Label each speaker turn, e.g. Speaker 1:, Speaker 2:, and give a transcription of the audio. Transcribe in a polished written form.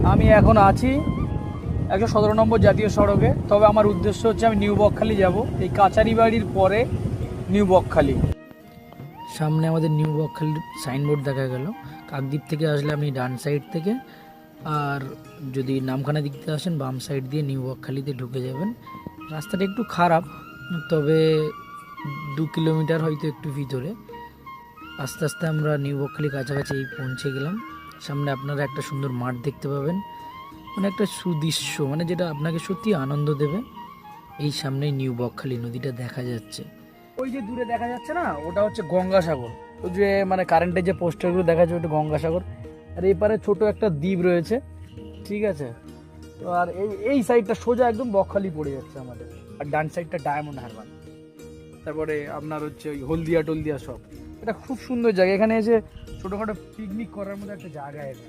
Speaker 1: আমি এখন আছি 117 নম্বর জাতীয় সড়কে। তবে আমার উদ্দেশ্য হচ্ছে আমি নিউ বকখালি যাব, এই কাচারি বাড়ির পরে নিউ বকখালি। সামনে আমাদের নিউ বকখালির সাইনবোর্ড দেখা গেল। কাকদ্বীপ থেকে আসলে আপনি ডান সাইড থেকে, আর যদি নামখানা দিক থেকে আসেন বাম সাইড দিয়ে নিউ বকখালিতে ঢুকে যাবেন। রাস্তাটা একটু খারাপ, তবে 2 কিলোমিটার হয়তো একটু ভিতরে। আস্তে আস্তে আমরা নিউ বকখালি কাছাকাছি পৌঁছে গেলাম। সামনে আপনারা একটা সুন্দর মাঠ দেখতে পাবেন, মানে একটা সুদৃশ্য, মানে যেটা আপনাকে সত্যি আনন্দ দেবে। এই সামনেই নিউ বকখালি নদীটা দেখা যাচ্ছে। ওই যে দূরে দেখা যাচ্ছে না, ওটা হচ্ছে গঙ্গাসাগর। ওই যে মানে কারেন্টের যে পোস্টারগুলো দেখা যাচ্ছে, ওটা গঙ্গাসাগর। আর এই পারে ছোট একটা দ্বীপ রয়েছে, ঠিক আছে। তো আর এই সাইডটা সোজা একদম বকখালি পড়ে যাচ্ছে আমাদের, আর ডান সাইডটা ডায়মন্ড হারবার। তারপরে আপনার হচ্ছে ওই হলদিয়া টলদিয়া সব। এটা খুব সুন্দর জায়গা, এখানে এসে ছোটোখাটো পিকনিক করার মতো একটা জায়গা এটা।